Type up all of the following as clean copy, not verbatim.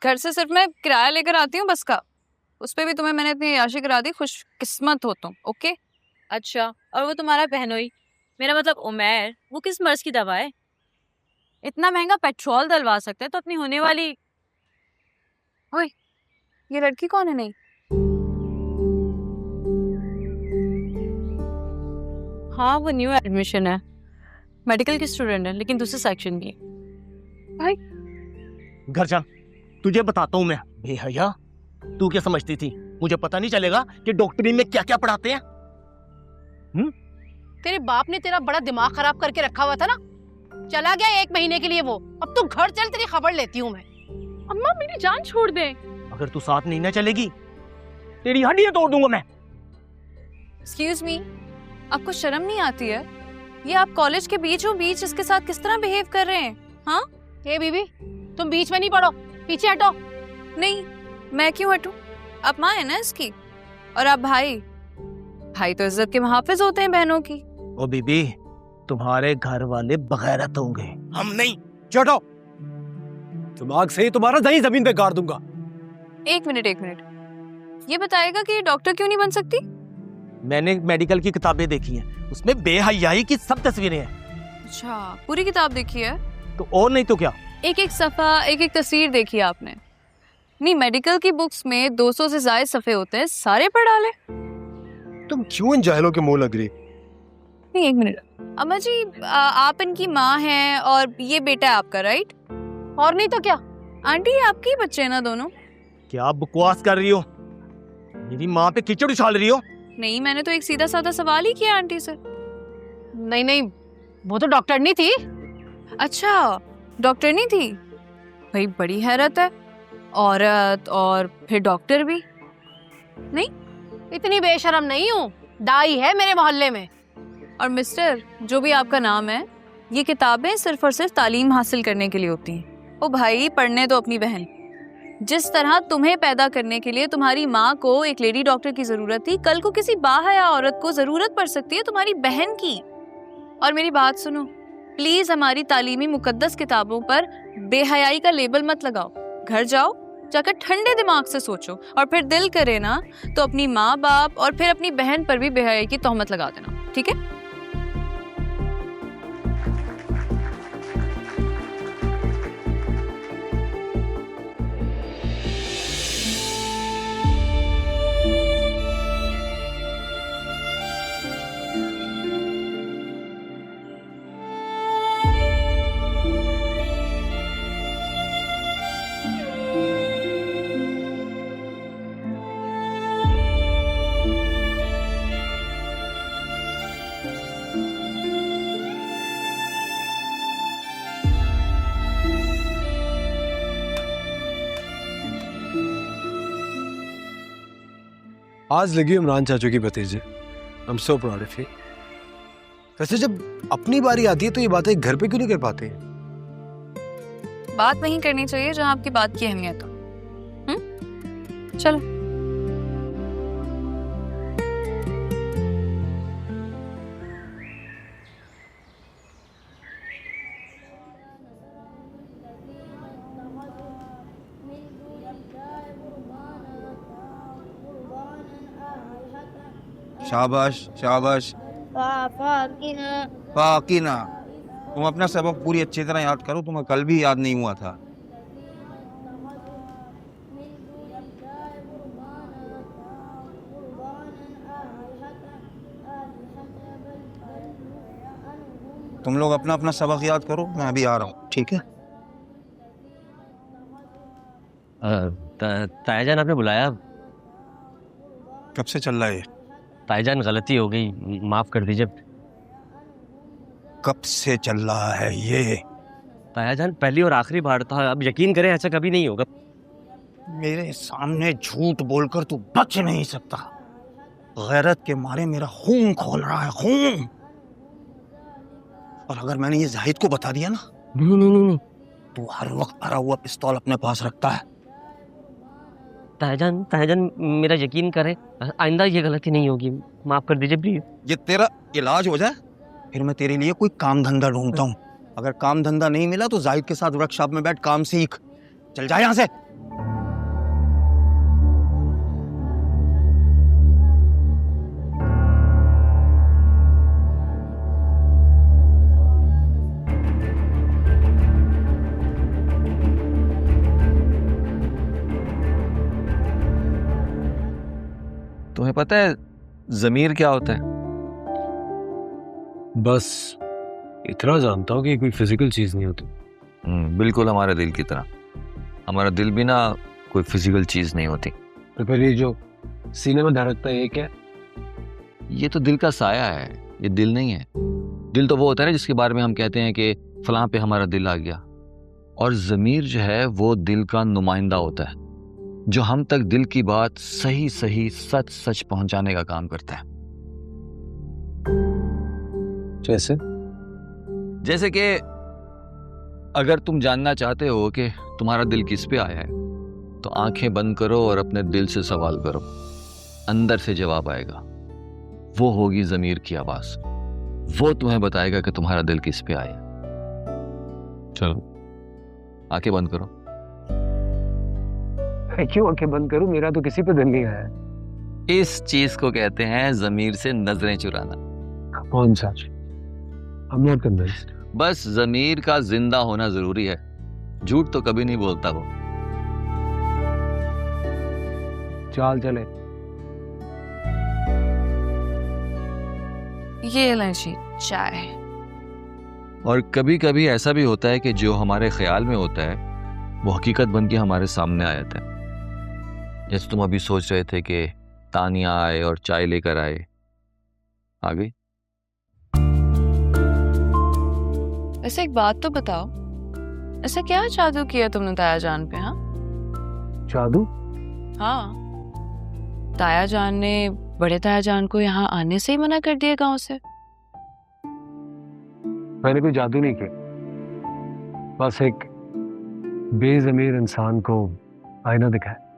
घर से सिर्फ मैं किराया लेकर आती हूँ बस का, उस पे भी तुम्हें मैंने इतनी याशी करा दी, खुश किस्मत हो तुम। ओके अच्छा, और वो तुम्हारा बहनोई, मेरा मतलब उमैर, वो किस मर्ज की दवा है? इतना महंगा पेट्रोल डलवा सकते हैं तो अपनी होने वाली। ओए, ये लड़की कौन है? नहीं हाँ, वो न्यू एडमिशन है, मेडिकल की स्टूडेंट है, लेकिन दूसरे सेक्शन की। भाई घर जा, तुझे बताता हूँ मैं। बेहया, तू क्या समझती थी मुझे पता नहीं चलेगा कि डॉक्टरी में क्या क्या पढ़ाते हैं? तेरे बाप ने तेरा बड़ा दिमाग खराब करके रखा हुआ था ना, चला गया 1 महीने के लिए वो। अब तू घर चल, तेरी खबर लेती हूँ मैं। अम्मा मेरी जान छोड़ दे। अगर तू साथ नहीं ना चलेगी तेरी हड्डियां तोड़ दूंगा मैं। एक्सक्यूज मी, आपको शर्म नहीं आती है? ये आप कॉलेज के बीचों बीच इसके साथ किस तरह बिहेव कर रहे हैं? हाँ हे बीबी, तुम बीच में नहीं पड़ो, पीछे हटो। नहीं, मैं क्यों हटूं? आप माँ है ना इसकी, और आप भाई। भाई तो इज्जत के मुहाफिज होते हैं बहनों की। ओ बीबी, तुम्हारे घर वाले बगैरत होंगे, हम नहीं। चढ़ो, दिमाग से ही तुम्हारा दही जमीन पे गाड़ दूंगा। एक मिनट, ये बताएगा कि ये डॉक्टर क्यों नहीं बन सकती? मैंने मेडिकल की किताबें देखी हैं, उसमें बेहयाई की सब तस्वीरें हैं। अच्छा, पूरी किताब देखी है? तो और नहीं तो क्या। एक एक सफ़ा, एक एक तस्वीर देखी है आपने? नहीं, मेडिकल की बुक्स में 200 से ज्यादा सफ़े होते हैं, सारे पढ़ डाले। तुम क्यों इन जाहिलों के मुंह लग रही? नहीं, एक मिनट। अम्मा जी, आप इनकी माँ हैं और ये बेटा है आपका, राइट? और नहीं तो क्या। आंटी, आपके ही बच्चे हैं ना दोनों? क्या बकवास कर रही हो? मेरी माँ पे कीचड़ उछाल रही हो? नहीं, मैंने तो एक सीधा साधा सवाल ही किया आंटी से। नहीं नहीं, वो तो डॉक्टर नहीं थी। अच्छा, डॉक्टर नहीं थी? भाई बड़ी हैरत है, औरत और फिर डॉक्टर भी नहीं। इतनी बेशरम नहीं हूँ, दाई है मेरे मोहल्ले में। और मिस्टर, जो भी आपका नाम है, ये किताबें सिर्फ और सिर्फ तालीम हासिल करने के लिए होती हैं। ओ भाई, पढ़ने दो अपनी बहन। जिस तरह तुम्हें पैदा करने के लिए तुम्हारी माँ को एक लेडी डॉक्टर की जरूरत थी, कल को किसी बाहया औरत को जरूरत पड़ सकती है तुम्हारी बहन की। और मेरी बात सुनो, प्लीज हमारी तालीमी मुकद्दस किताबों पर बेहयाई का लेबल मत लगाओ। घर जाओ, जाकर ठंडे दिमाग से सोचो, और फिर दिल करे ना तो अपनी माँ बाप और फिर अपनी बहन पर भी बेहयाई की तोहमत लगा देना, ठीक है? आज लगी इमरान चाचू की भतीजे। I'm so proud of you। वैसे जब अपनी बारी आती है तो ये बातें घर पे क्यों नहीं कर पाते? बात वहीं करनी चाहिए जहां आपकी बात की अहमियत हो। चलो। शाबाश शाबाश। फाकिना, तुम अपना सबक पूरी अच्छी तरह याद करो, तुम्हें कल भी याद नहीं हुआ था। तुम लोग अपना अपना सबक याद करो, मैं अभी आ रहा हूँ, ठीक है? तायाजान, आपने बुलाया? कब से चल रहा है? तायाजान, गलती हो गई, माफ कर दीजिए। कब से चल रहा है ये? तायाजान, पहली और आखिरी बार था, अब यकीन करें ऐसा कभी नहीं होगा। मेरे सामने झूठ बोलकर तू बच नहीं सकता। गैरत के मारे मेरा खून खोल रहा है, खून। और अगर मैंने ये जाहिद को बता दिया ना, नहीं। तू हर वक्त भरा हुआ पिस्तौल अपने पास रखता है। तायाजान, मेरा यकीन करें, आइंदा ये गलती नहीं होगी, माफ कर दीजिए प्लीज। ये तेरा इलाज हो जाए फिर मैं तेरे लिए कोई काम धंधा ढूंढता हूँ। अगर काम धंधा नहीं मिला तो जाहिद के साथ वर्कशॉप में बैठ काम सीख। चल जा यहाँ से। तुम्हें पता है जमीर क्या होता है? बस इतना जानता हूँ कि कोई फिजिकल चीज नहीं होती। बिल्कुल हमारे दिल की तरह। हमारा दिल भी ना कोई फिजिकल चीज नहीं होती। तो फिर ये जो सीने में धड़कता है ये क्या है? ये तो दिल का साया है, ये दिल नहीं है। दिल तो वो होता है ना जिसके बारे में हम कहते हैं कि फलां पे हमारा दिल आ गया। और जमीर जो है वो दिल का नुमाइंदा होता है, जो हम तक दिल की बात सही सही सच सच पहुंचाने का काम करता है। जैसे कि अगर तुम जानना चाहते हो कि तुम्हारा दिल किस पे आया है, तो आंखें बंद करो और अपने दिल से सवाल करो, अंदर से जवाब आएगा। वो होगी जमीर की आवाज, वो तुम्हें बताएगा कि तुम्हारा दिल किस पे आया। चलो आंखें बंद करो। क्यों आंखें बंद करूं? मेरा तो किसी पे दिल नहीं आया। इस चीज को कहते हैं जमीर से नजरें चुराना। कौन सा? I'm not convinced. बस जमीर का जिंदा होना जरूरी है, झूठ तो कभी नहीं बोलता वो। चाल चले। ये लें जी चाय। और कभी कभी ऐसा भी होता है कि जो हमारे ख्याल में होता है वो हकीकत बन के हमारे सामने आ जाता है। जैसे तुम अभी सोच रहे थे कि तानिया आए और चाय लेकर आए, आ गई। वैसे एक बात तो बताओ, ऐसा क्या जादू किया तुमने ताया जान पे? हाँ जादू? हाँ, ताया जान ने बड़े ताया जान को यहाँ आने से ही मना कर दिया गांव से। मैंने कोई जादू नहीं किया, बस एक बेज़मीर इंसान को आईना दिखाया।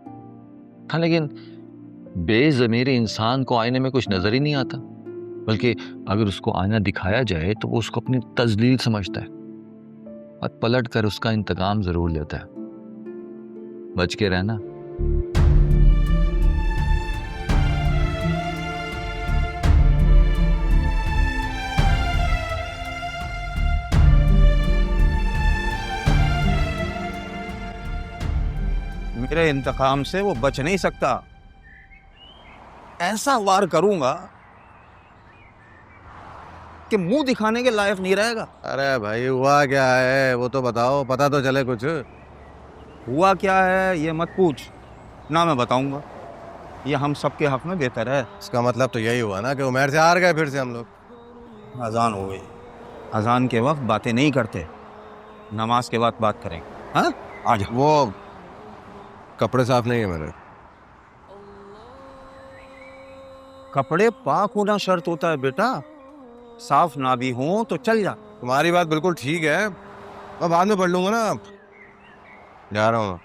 हाँ, लेकिन बेज़मीरी इंसान को आईने में कुछ नजर ही नहीं आता, बल्कि अगर उसको आईना दिखाया जाए तो वो उसको अपनी तजलील समझता है और पलट कर उसका इंतकाम जरूर लेता है। बच के रहना। मेरे इंतकाम से वो बच नहीं सकता। ऐसा वार करूंगा कि मुंह दिखाने के लायक नहीं रहेगा। अरे भाई हुआ क्या है वो तो बताओ, पता तो चले कुछ। हुआ क्या है ये मत पूछ, ना मैं बताऊंगा। ये हम सबके हक में बेहतर है। इसका मतलब तो यही हुआ ना कि उमर से हार गए फिर से हम लोग। अजान हो गई। अजान के वक्त बातें नहीं करते, नमाज के बाद बात करेंगे। हाँ आ जाओ। वो कपड़े साफ नहीं है मेरे। कपड़े पाक होना शर्त होता है बेटा, साफ ना भी हो तो चल जा। तुम्हारी बात बिल्कुल ठीक है, मैं बाद में पढ़ लूंगा ना। जा रहा हूँ।